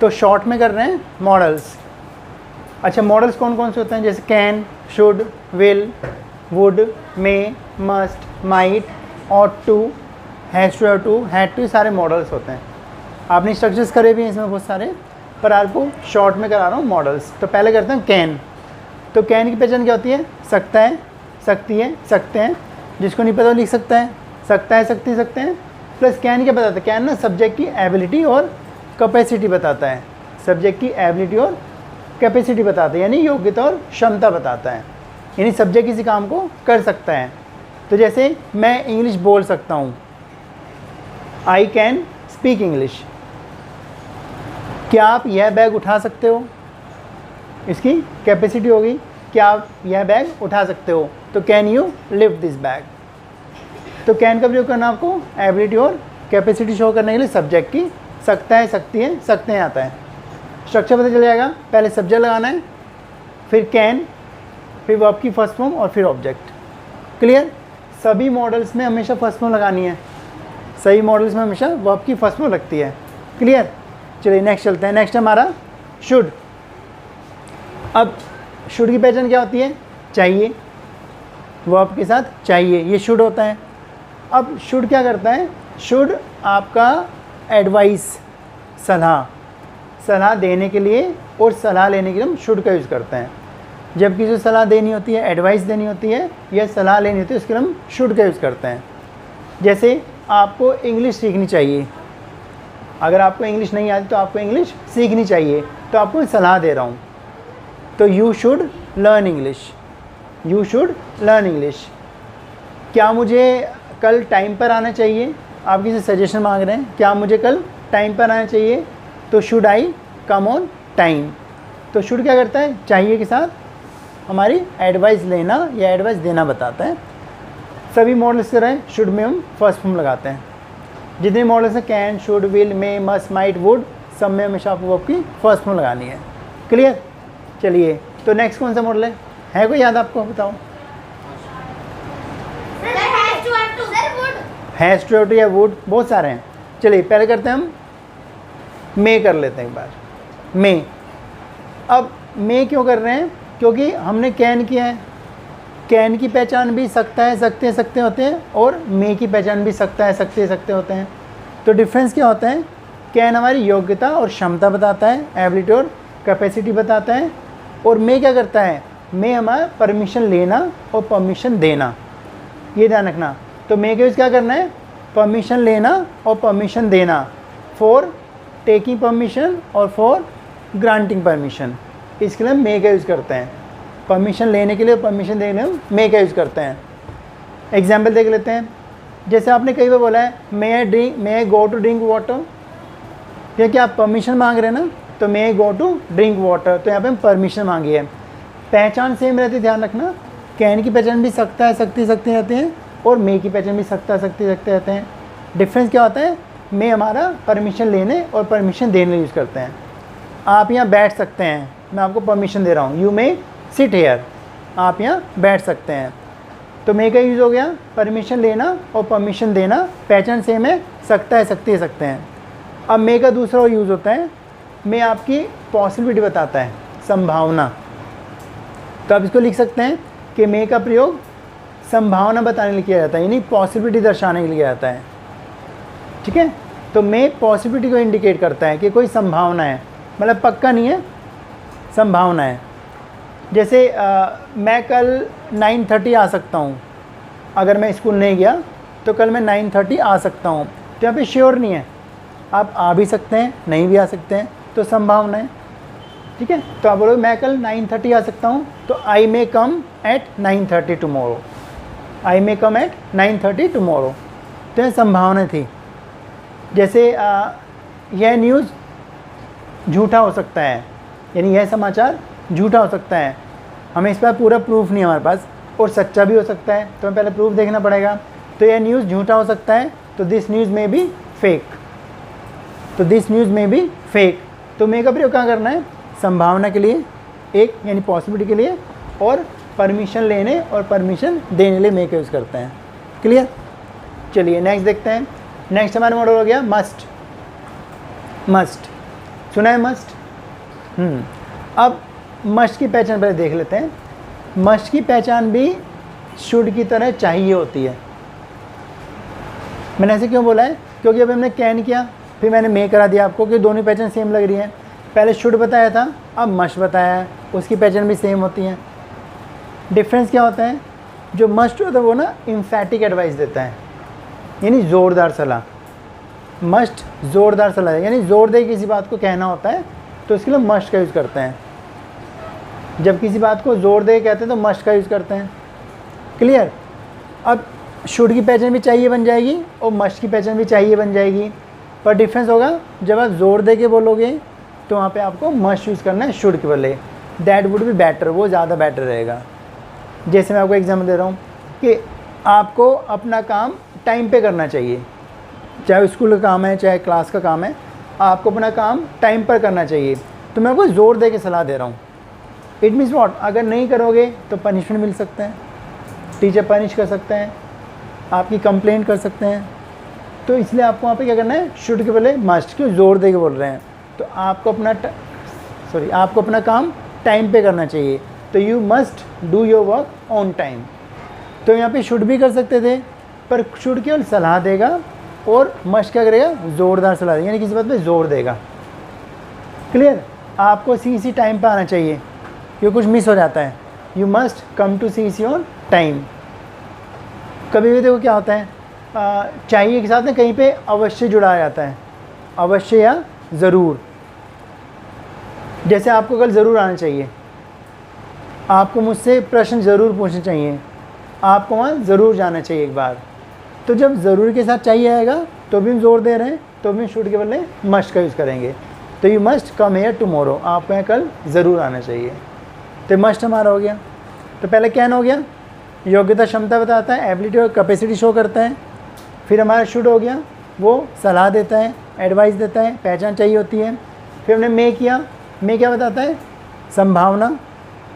तो शॉर्ट में कर रहे हैं मॉडल्स। अच्छा, मॉडल्स कौन कौन से होते हैं? जैसे can, should, will, would, may, must, might, ought to, has to, have to, had to, सारे मॉडल्स होते हैं। आपने स्ट्रक्चर्स करे भी हैं इसमें बहुत सारे, पर आपको शॉर्ट में करा रहा हूँ मॉडल्स। तो पहले करते हैं कैन। तो कैन की पहचान क्या होती है? सकता है, सकती है, सकते हैं। जिसको नहीं पता वो लिख सकता है, सकता है, सकती, सकते हैं। प्लस कैन क्या बताता है? कैन ना सब्जेक्ट की एबिलिटी और कैपेसिटी बताता है। सब्जेक्ट की एबिलिटी और कैपेसिटी बताता है, यानी योग्यता और क्षमता बताता है। यानी सब्जेक्ट किसी काम को कर सकता है। तो जैसे मैं इंग्लिश बोल सकता हूँ, आई कैन स्पीक इंग्लिश। क्या आप यह बैग उठा सकते हो? इसकी कैपेसिटी होगी, क्या आप यह बैग उठा सकते हो? तो can you lift this bag. तो कैन का प्रयोग करना आपको एबिलिटी और कैपेसिटी शो करने के लिए सब्जेक्ट की। सकता है, सकती है, सकते हैं आता है। स्ट्रक्चर पता चल जाएगा। पहले सब्जेक्ट लगाना है, फिर कैन, फिर वर्ब की फर्स्ट फॉर्म और फिर ऑब्जेक्ट। क्लियर? सभी मॉडल्स में हमेशा फर्स्ट फॉर्म लगानी है। सभी मॉडल्स में हमेशा वर्ब की फर्स्ट फॉर्म लगती है। क्लियर? चलिए नेक्स्ट चलते हैं। नेक्स्ट हमारा शुड। अब शुड की पहचान क्या होती है? चाहिए, वर्ब के साथ चाहिए, ये शुड होता है। अब शुड क्या करता है? शुड आपका एडवाइस, सलाह देने के लिए और सलाह लेने के लिए हम शुड का यूज़ करते हैं। जब किसी को सलाह देनी होती है, एडवाइस देनी होती है या सलाह लेनी होती है, उसके लिए हम शुड का यूज़ करते हैं। जैसे आपको इंग्लिश सीखनी चाहिए, अगर आपको इंग्लिश नहीं आती तो आपको इंग्लिश सीखनी चाहिए, तो आपको सलाह दे रहा हूँ। तो you should learn English, you should learn English. क्या मुझे कल टाइम पर आना चाहिए? आप किसी सजेशन मांग रहे हैं, क्या मुझे कल टाइम पर आना चाहिए? तो should I come on time. तो शुड क्या करता है? चाहिए के साथ हमारी एडवाइस लेना या एडवाइस देना बताता है। सभी मॉडल्स से रहे शुड में हम फर्स्ट फॉर्म लगाते हैं। जितने मॉडल्स हैं can, should, will, may, must, might, would, सब में हमेशा आपको आपकी फर्स्ट फॉर्म लगानी है। क्लियर? चलिए, तो नेक्स्ट कौन सा मॉडल है कोई याद आपको? बताओ। हैज़ टू, हैव टू या वुड, बहुत सारे हैं। चलिए पहले करते हैं हम मे कर लेते हैं एक बार। मे। अब मे क्यों कर रहे हैं? क्योंकि हमने कैन किया है। कैन की पहचान भी सकता है, सकते, सकते होते हैं, और मे की पहचान भी सकता है, सकते, सकते होते हैं। तो डिफरेंस क्या होता है? कैन हमारी योग्यता और क्षमता बताता है, एबिलिटी और कैपेसिटी बताता है, और मे क्या करता है? मे हमारा परमिशन लेना और परमिशन देना, ये ध्यान रखना। तो मे का यूज़ क्या करना है? परमिशन लेना और परमिशन देना, फॉर टेकिंग परमिशन और फॉर ग्रांटिंग परमिशन। इसके लिए हम मे का यूज़ करते हैं। परमिशन लेने के लिए और परमिशन देने के लिए हम मे का यूज़ करते हैं। एग्जाम्पल देख लेते हैं। जैसे आपने कई बार बोला है मे आई गो टू ड्रिंक वाटर, क्योंकि आप परमिशन मांग रहे हैं ना, तो मे आई गो टू ड्रिंक वाटर, तो यहाँ पे हम परमिशन मांगी है। पहचान सेम रहती है, ध्यान रखना। कैन की पहचान भी सकता है, सकती, सकते रहते हैं, और मे की पहचान भी सकता है, सकती, सकते रहते हैं। डिफरेंस क्या होता है? मे हमारा परमिशन लेने और परमिशन देने यूज़ करते हैं। आप यहाँ बैठ सकते हैं, मैं आपको परमिशन दे रहा हूँ, यू मे सिट हेयर, आप यहाँ बैठ सकते हैं। तो मे का यूज़ हो गया परमिशन लेना और परमिशन देना, पहचान सेम है, सकता है, सकती है, सकते हैं। अब मे का दूसरा यूज़ होता है, मे आपकी पॉसिबिलिटी बताता है, संभावना। तो आप इसको लिख सकते हैं कि मे का प्रयोग संभावना बताने के लिए किया जाता है, यानी पॉसिबिलिटी दर्शाने के लिए किया जाता है। ठीक है? तो मे पॉसिबिलिटी को इंडिकेट करता है कि कोई संभावना है, मतलब पक्का नहीं है, संभावना है। जैसे मैं कल 9:30 आ सकता हूँ, अगर मैं स्कूल नहीं गया तो कल मैं 9:30 आ सकता हूँ। तो यहाँ पे श्योर नहीं है, आप आ भी सकते हैं, नहीं भी आ सकते हैं, तो संभावना है। ठीक है? तो आप बोलो मैं कल 9:30 आ सकता हूँ, तो आई मे कम एट 9:30 टुमारो, आई मे कम एट 9:30 टुमारो। तो यह संभावना थी। जैसे यह न्यूज़ झूठा हो सकता है, यानी यह समाचार झूठा हो सकता है, हमें इस पर पूरा प्रूफ नहीं है हमारे पास, और सच्चा भी हो सकता है, तो हमें पहले प्रूफ देखना पड़ेगा। तो यह न्यूज़ झूठा हो सकता है, तो दिस न्यूज़ में भी फेक, तो दिस न्यूज़ में भी फेक। तो मे का प्रयोग कहाँ करना है? संभावना के लिए एक, यानी पॉसिबिलिटी के लिए, और परमिशन लेने और परमिशन देने के लिए मे का यूज़ करते हैं। क्लियर? चलिए नेक्स्ट देखते हैं। नेक्स्ट हमारा मॉडल हो गया मस्ट। मस्ट सुना है मस्ट? अब मस्ट की पहचान पहले देख लेते हैं। मस्ट की पहचान भी शुड की तरह चाहिए होती है। मैंने ऐसे क्यों बोला है? क्योंकि अभी हमने कैन किया, फिर मैंने मे करा दिया आपको कि दोनों पहचान सेम लग रही है। पहले शुड बताया था, अब मस्ट बताया है, उसकी पहचान भी सेम होती है। डिफरेंस क्या होता है? जो मस्ट होता है वो ना एम्फैटिक एडवाइस देता है, यानी ज़ोरदार सलाह। मस्ट ज़ोरदार सलाह है, यानी ज़ोर दे किसी बात को कहना होता है तो इसके लिए मस्ट का यूज़ करते हैं। जब किसी बात को ज़ोर दे कहते हैं तो मस्ट का यूज़ करते हैं। क्लियर? अब शुड की पहचान भी चाहिए बन जाएगी और मस्ट की पहचान भी चाहिए बन जाएगी, पर डिफरेंस होगा जब आप ज़ोर दे के बोलोगे तो वहाँ पे आपको मस्ट यूज़ करना है शुड के बदले। दैट वुड बी बेटर, वो ज़्यादा बेटर रहेगा। जैसे मैं आपको एग्जाम्पल दे रहा हूँ कि आपको अपना काम टाइम पे करना चाहिए, चाहे स्कूल का काम है चाहे क्लास का काम है, आपको अपना काम टाइम पर करना चाहिए। तो मैं आपको ज़ोर दे के सलाह दे रहा हूँ। It means what? अगर नहीं करोगे तो पनिशमेंट मिल सकता है, टीचर पनिश कर सकते हैं, आपकी कंप्लेंट कर सकते हैं। तो इसलिए आपको वहाँ पे क्या करना है? शुड के बदले मस्ट। क्यों? ज़ोर दे के बोल रहे हैं तो आपको अपना काम टाइम पे करना चाहिए। तो you must do your work on time. तो यहाँ पे शुड भी कर सकते थे, पर शुड केवल सलाह देगा और मस्ट क्या करेगा? ज़ोरदार सलाह देगा, यानी किसी बात पे ज़ोर देगा। क्लियर? आपको सी टाइम पे आना चाहिए, क्योंकि कुछ मिस हो जाता है। You must come to see on time. कभी भी देखो क्या होता है, चाहिए के साथ ना कहीं पे अवश्य जुड़ा जाता है, अवश्य या ज़रूर। जैसे आपको कल ज़रूर आना चाहिए, आपको मुझसे प्रश्न ज़रूर पूछने चाहिए, आपको वहाँ ज़रूर जाना चाहिए एक बार। तो जब ज़रूर के साथ चाहिए आएगा तो भी हम ज़ोर दे रहे हैं, तो भी शुड के बदले मस्ट का यूज़ करेंगे। तो you must come here tomorrow, आपको यहाँ कल ज़रूर आना चाहिए। तो मस्ट हमारा हो गया। तो पहले कैन हो गया, योग्यता क्षमता बताता है, एबिलिटी और कैपेसिटी शो करता है। फिर हमारा शुड हो गया, वो सलाह देता है, एडवाइस देता है, पहचान चाहिए होती है। फिर हमने मे किया, मे क्या बताता है? संभावना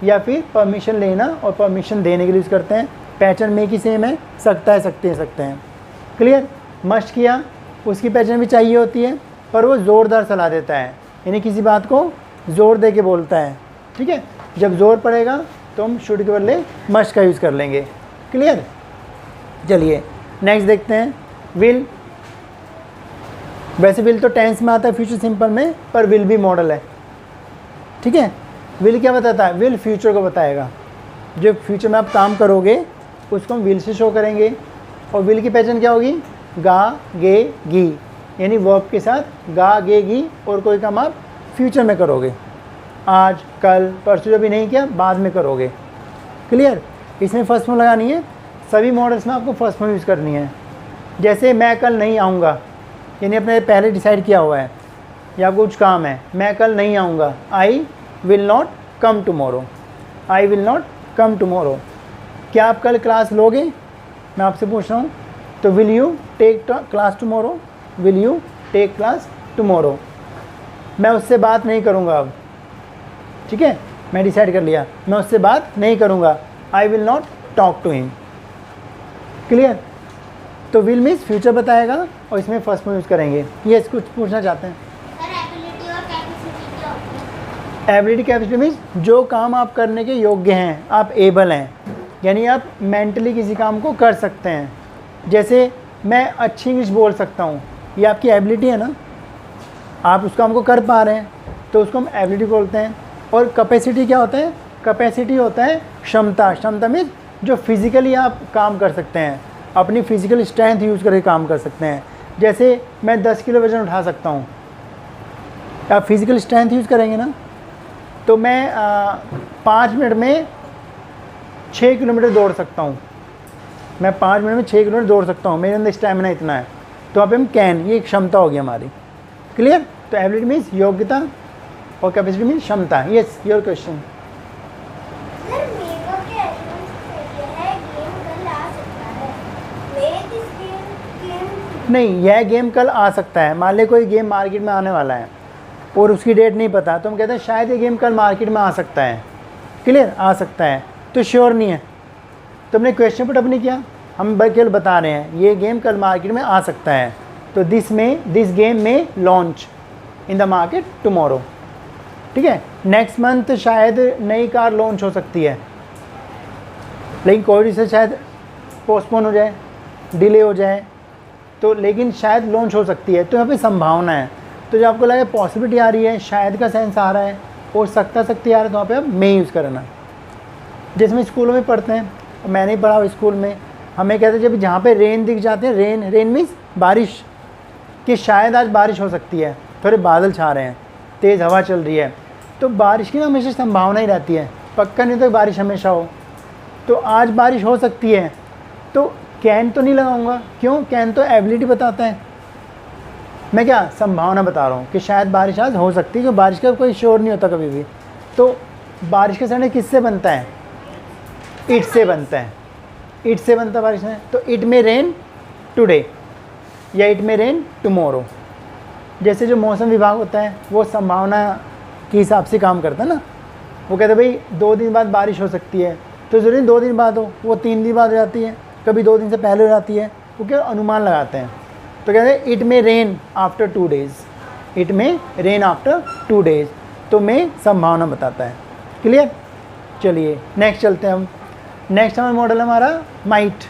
या फिर परमिशन लेना और परमिशन देने के लिए यूज़ करते हैं। पहचान मे की सेम है, सकता है, सकते हैं। क्लियर? मस्ट किया, उसकी पहचान भी चाहिए होती है, पर वो ज़ोरदार सलाह देता है, यानी किसी बात को ज़ोर दे के बोलता है। ठीक है? जब ज़ोर पड़ेगा तो हम शुड के बदले मस्ट का यूज़ कर लेंगे। क्लियर? चलिए नेक्स्ट देखते हैं। विल। वैसे विल तो टेंस में आता है, फ्यूचर सिंपल में, पर विल भी मॉडल है। ठीक है? विल क्या बताता है? विल फ्यूचर को बताएगा। जो फ्यूचर में आप काम करोगे उसको हम विल से शो करेंगे। और विल की पहचान क्या होगी? गा, गे, गी, यानी वर्ब के साथ गा, गे, गी, और कोई काम आप फ्यूचर में करोगे, आज, कल, परसों। जब भी नहीं किया बाद में करोगे। क्लियर? इसमें फर्स्ट फॉर्म लगानी है, सभी मॉडल्स में आपको फर्स्ट फॉर्म यूज़ करनी है। जैसे मैं कल नहीं आऊँगा, यानी अपने पहले डिसाइड किया हुआ है या कुछ काम है, मैं कल नहीं आऊँगा, आई will not come tomorrow, I will not come tomorrow. क्या आप कल क्लास लोगे? मैं आपसे पूछ रहा हूँ। तो will you take class tomorrow, will you take class tomorrow. मैं उससे बात नहीं करूँगा अब। ठीक है? मैं डिसाइड कर लिया, मैं उससे बात नहीं करूँगा, I will not talk to him. Clear? तो विल मीन्स फ्यूचर बताएगा और इसमें फर्स्ट में यूज़ करेंगे। ये कुछ पूछना चाहते हैं? एबिलिटी कैपेसिटी मीन्स जो काम आप करने के योग्य हैं, आप एबल हैं, यानी आप मेंटली किसी काम को कर सकते हैं। जैसे मैं अच्छी इंग्लिश बोल सकता हूँ, ये आपकी एबिलिटी है ना, आप उस काम को कर पा रहे हैं, तो उसको हम एबिलिटी बोलते हैं। और कैपेसिटी क्या होता है? कैपेसिटी होता है क्षमता। क्षमता मीन्स जो फिज़िकली आप काम कर सकते हैं, अपनी फिज़िकल स्ट्रेंथ यूज़ करके काम कर सकते हैं। जैसे मैं 10 किलो वज़न उठा सकता हूँ, आप फिज़िकल स्ट्रेंथ यूज़ करेंगे ना, तो मैं 5 मिनट में 6 किलोमीटर दौड़ सकता हूँ। मैं 5 मिनट में 6 किलोमीटर दौड़ सकता हूँ, मेरे अंदर स्टैमिना इतना है। तो अब हम कैन, ये क्षमता होगी हमारी। क्लियर? तो एबिलिटी मीन्स योग्यता और कैपेसिटी मीन्स क्षमता। Yes, your question. नहीं, यह गेम कल आ सकता है। मान ले कोई गेम मार्केट में आने वाला है और उसकी डेट नहीं पता, तो हम कहते हैं शायद ये गेम कल मार्केट में आ सकता है। क्लियर? आ सकता है, तो श्योर नहीं है, तो हमने क्वेश्चन पुट अप नहीं किया, हम केवल बता रहे हैं ये गेम कल मार्केट में आ सकता है। तो दिस गेम में launch, in the market tomorrow. ठीक है, नेक्स्ट मंथ शायद नई कार लॉन्च हो सकती है, लेकिन कोई से शायद पोस्टपोन हो जाए, डिले हो जाए, तो लेकिन शायद लॉन्च हो सकती है। तो यहाँ पे संभावना है। तो जो आपको लगे पॉसिबिलिटी आ रही है, शायद का सेंस आ रहा है और सकती आ रहा है, तो वहाँ पे आप मे यूज़ करना। जैसे हम स्कूलों में पढ़ते हैं, मैंने पढ़ा हुआ स्कूल में, हमें कहते हैं जब जहाँ पे रेन दिख जाते हैं, रेन मीन्स बारिश, कि शायद आज बारिश हो सकती है, थोड़े बादल छा रहे हैं, तेज़ हवा चल रही है, तो बारिश की ना हमेशा संभावना ही रहती है, पक्का नहीं तो बारिश हमेशा हो। तो आज बारिश हो सकती है, तो कैन तो नहीं लगाऊंगा, क्यों? कैन तो एबिलिटी बताता है, मैं क्या संभावना बता रहा हूँ कि शायद बारिश आज हो सकती है, क्योंकि बारिश का कोई शोर नहीं होता कभी भी। तो बारिश का सड़क किससे बनता है? इट से बनता है, इट से बनता है बारिश में। तो इट में रेन टुडे या इट में रेन टुमारो। जैसे जो मौसम विभाग होता है वो संभावना के हिसाब से काम करता है ना, वो कहते हैं भाई 2 दिन बाद बारिश हो सकती है, तो ज़रूरी 2 दिन बाद हो, वो 3 दिन बाद हो जाती है, कभी 2 दिन से पहले हो जाती है, वो क्या अनुमान लगाते हैं। तो कहते हैं इट में रेन आफ्टर 2 डेज़, इट में रेन आफ्टर 2 डेज़, तो मैं संभावना बताता है। क्लियर? चलिए नेक्स्ट चलते हैं हम। नेक्स्ट हमारा मॉडल हमारा माइट।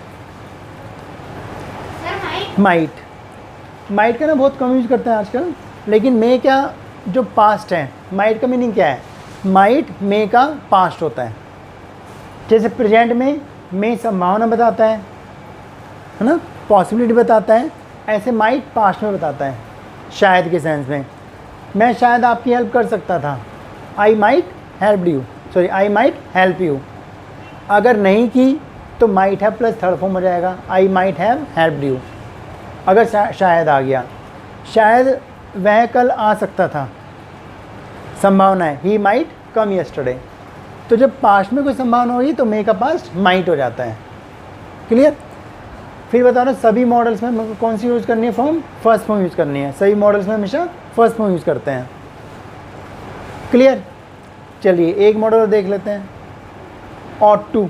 माइट का ना बहुत कम यूज़ करते हैं आजकल, लेकिन मे क्या जो पास्ट है, माइट का मीनिंग क्या है? माइट मे का पास्ट होता है। जैसे प्रेजेंट में मे संभावना बताता है ना, पॉसिबिलिटी बताता है, ऐसे माइट पास्ट में बताता है, शायद के सेंस में। मैं शायद आपकी हेल्प कर सकता था, I might help you, sorry I might help you. अगर नहीं की तो might have plus third form हो जाएगा, I might have helped you. अगर शायद आ गया, शायद वह कल आ सकता था, संभावना है, ही माइट कम यस्टरडे। तो जब पास्ट में कोई संभावना होगी तो मे का पास्ट माइट हो जाता है। क्लियर? फिर बता रहा हूँ सभी मॉडल्स में कौन सी यूज़ करनी है फॉर्म? फर्स्ट फॉर्म यूज़ करनी है। सभी मॉडल्स में हमेशा फर्स्ट फॉर्म यूज़ करते हैं। क्लियर? चलिए एक मॉडल और देख लेते हैं, ऑट टू।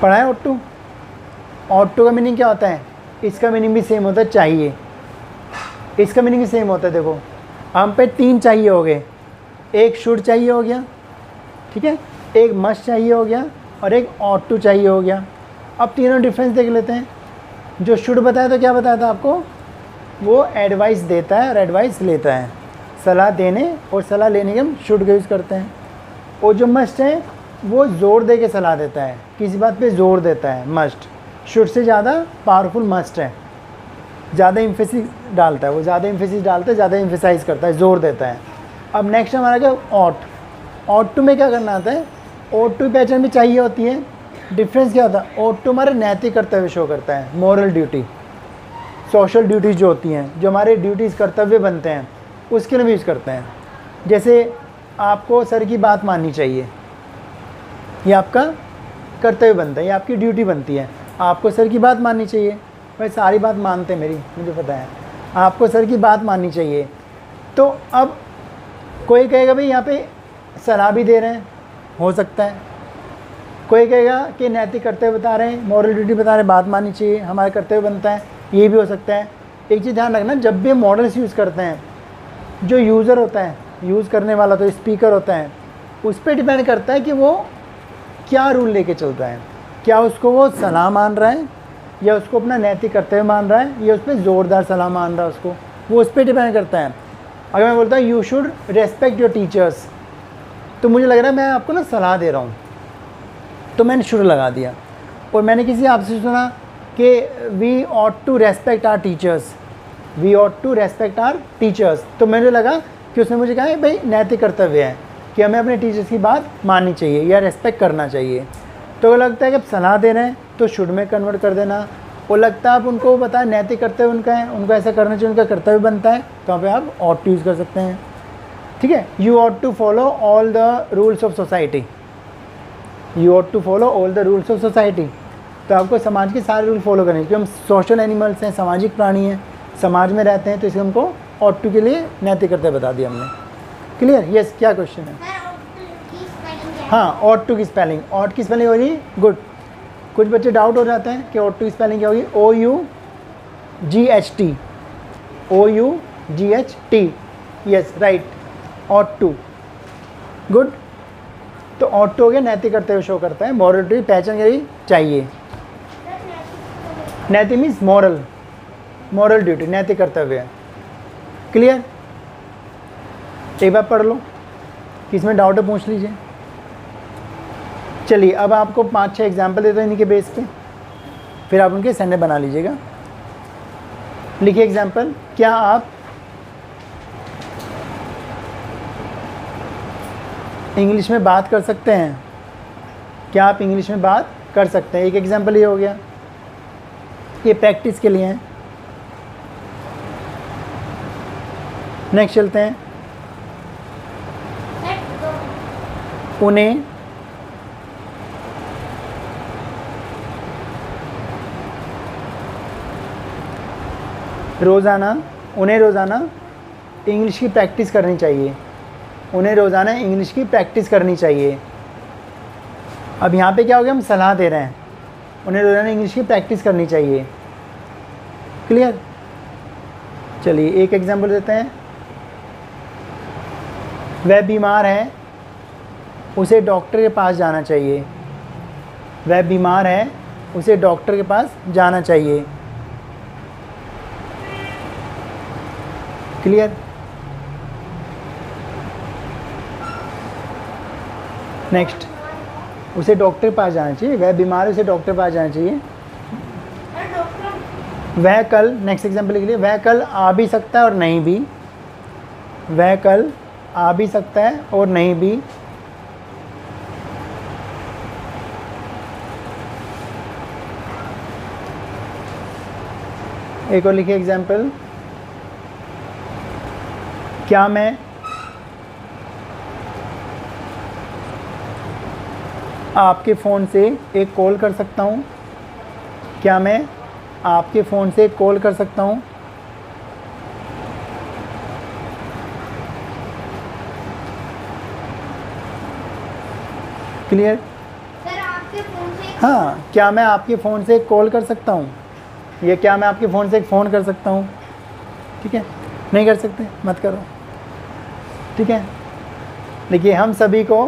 पढ़ा है ऑट टू? ऑट टू का मीनिंग क्या होता है? इसका मीनिंग भी सेम होता है, चाहिए। इसका मीनिंग भी सेम होता है। देखो हम पे 3 चाहिए हो गए, एक शुड चाहिए हो गया, ठीक है, एक मस्ट चाहिए हो गया और एक ऑट टू चाहिए हो गया। अब तीनों डिफरेंस देख लेते हैं। जो शुड बताया तो क्या बताया था आपको? वो एडवाइस देता है और एडवाइस लेता है, सलाह देने और सलाह लेने के हम शुड का यूज़ करते हैं। और जो मस्ट है वो ज़ोर दे के सलाह देता है, किसी बात पे ज़ोर देता है। मस्ट शुड से ज़्यादा पावरफुल मस्ट है, ज़्यादा इम्फेसिस डालता है, वो ज़्यादा इम्फेसिस डालता है, ज़्यादा इम्फेसाइज करता है, ज़ोर देता है। अब नेक्स्ट हमारा क्या? ऑट। ऑट टू में क्या करना आता है? ऑट टू पहचान भी चाहिए होती है। डिफरेंस क्या होता है? ऑट टू हमारे नैतिक कर्तव्य शो करता है, मॉरल ड्यूटी, सोशल ड्यूटीज़ जो होती हैं, जो हमारे ड्यूटीज़ कर्तव्य बनते हैं, उसके लिए भी यूज़ करते हैं। जैसे आपको सर की बात माननी चाहिए, ये आपका कर्तव्य बनता है, ये आपकी ड्यूटी बनती है। आपको सर की बात माननी चाहिए, भाई सारी बात मानते हैं मेरी, मुझे पता है, आपको सर की बात माननी चाहिए। तो अब कोई कहेगा भाई यहाँ पे सलाह भी दे रहे हैं, हो सकता है। कोई कहेगा कि नैतिक कर्तव्य बता रहे हैं, मॉरल ड्यूटी बता रहे हैं, बात माननी चाहिए, हमारा कर्तव्य बनता है, ये भी हो सकता है। एक चीज़ ध्यान रखना, जब भी मॉडल्स यूज़ करते हैं, जो यूज़र होता है, यूज़ करने वाला तो स्पीकर होता है, उस पर डिपेंड करता है कि वो क्या रूल लेके चलता है। क्या उसको वो सलाह मान रहा है, या उसको अपना नैतिक कर्तव्य मान रहा है, या उस पर ज़ोरदार सलाह मान रहा है उसको, वो उस पर डिपेंड करता है। अगर मैं बोलता हूँ you should respect your teachers, तो मुझे लग रहा है मैं आपको ना सलाह दे रहा हूँ, तो मैंने शुड लगा दिया। और मैंने किसी आपसे सुना कि we ought to respect our teachers, we ought to respect our teachers, तो मुझे लगा कि उसने मुझे कहा है भाई नैतिक कर्तव्य है कि हमें अपने टीचर्स की बात माननी चाहिए या रेस्पेक्ट करना चाहिए। तो लगता है कि आप सलाह दे रहे हैं तो शुड में कन्वर्ट कर देना। और लगता है आप उनको बताएं नैतिक कर्तव्य उनका है, उनको ऐसा करना चाहिए, उनका कर्तव्य बनता है, तो वहाँ पे आप ऑट टू यूज़ कर सकते हैं। ठीक है, you ought to follow all the rules of society, you ought to follow all the rules of society. तो आपको समाज के सारे रूल फॉलो करने, क्योंकि हम सोशल एनिमल्स हैं, सामाजिक प्राणी हैं, समाज में रहते हैं, तो इसलिए हमको ऑट टू के लिए नैतिक कर्तव्य बता दिया हमने। क्लियर? यस, क्या क्वेश्चन है? हाँ, ऑट टू की स्पेलिंग, ऑट की स्पेलिंग होगी गुड। कुछ बच्चे डाउट हो जाते हैं कि ऑट टू की स्पेलिंग क्या होगी? OUGHT, GHT, yes right, ought to, good. तो ऑट टू हो गया, नैतिक करते हुए शो करता है, मॉरलिटी पहचान करी चाहिए। नैतिक मीन्स मॉरल, मॉरल ड्यूटी, नैतिक कर्तव्य। क्लियर? एक बार पढ़ लो, किसमें डाउट है पूछ लीजिए। चलिए अब आपको 5-6 एग्जाम्पल देता हूँ इन्हीं के बेस पे, फिर आप उनके सेंडे बना लीजिएगा। लिखिए एग्जाम्पल, क्या आप इंग्लिश में बात कर सकते हैं? क्या आप इंग्लिश में बात कर सकते हैं? एक एग्जाम्पल ये हो गया, ये प्रैक्टिस के लिए है। नेक्स्ट चलते हैं, उन्हें रोज़ाना इंग्लिश की प्रैक्टिस करनी चाहिए। उन्हें रोज़ाना इंग्लिश की प्रैक्टिस करनी चाहिए। अब यहाँ पे क्या हो गया, हम सलाह दे रहे हैं, उन्हें रोज़ाना इंग्लिश की प्रैक्टिस करनी चाहिए। क्लियर? चलिए एक एग्जांपल देते हैं, वह बीमार है, उसे डॉक्टर के पास जाना चाहिए। वह बीमार है, उसे डॉक्टर के पास जाना चाहिए। क्लियर? नेक्स्ट, उसे डॉक्टर के पास जाना चाहिए। वह बीमार है, उसे डॉक्टर के पास जाना चाहिए। वह कल, नेक्स्ट एग्जाम्पल के लिए, वह कल आ भी सकता है और नहीं भी। वह कल आ भी सकता है और नहीं भी। एक और लिखिए एग्जाम्पल, क्या मैं आपके फ़ोन से एक कॉल कर सकता हूँ? क्या मैं आपके फ़ोन से एक कॉल कर सकता हूँ? क्लियर? सर आपके फ़ोन से, हाँ, क्या मैं आपके फ़ोन से एक कॉल कर सकता हूँ? ये क्या मैं आपके फ़ोन से एक फ़ोन कर सकता हूँ? ठीक है, नहीं कर सकते मत करो। ठीक है, देखिए हम सभी को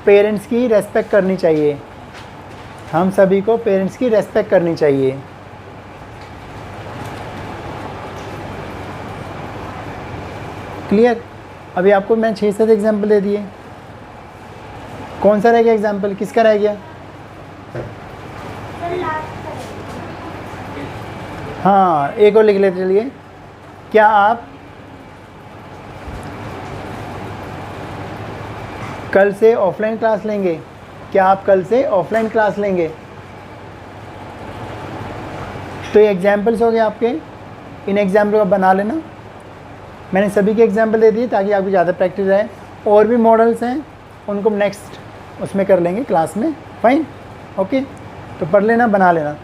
पेरेंट्स की रेस्पेक्ट करनी चाहिए। हम सभी को पेरेंट्स की रेस्पेक्ट करनी चाहिए। क्लियर? अभी आपको मैं 6-7 एग्जाम्पल दे दिए। कौन सा रह गया एग्जाम्पल, किसका रह गया? सर लास्ट हाँ, एक और लिख लेते चलिए, क्या आप कल से ऑफलाइन क्लास लेंगे? क्या आप कल से ऑफलाइन क्लास लेंगे? तो ये एग्जाम्पल्स हो गए आपके, इन एग्जाम्पल को बना लेना। मैंने सभी के एग्जाम्पल दे दिए ताकि आपकी ज़्यादा प्रैक्टिस आए। और भी मॉडल्स हैं, उनको नेक्स्ट उसमें कर लेंगे क्लास में। फाइन, ओके, तो पढ़ लेना, बना लेना।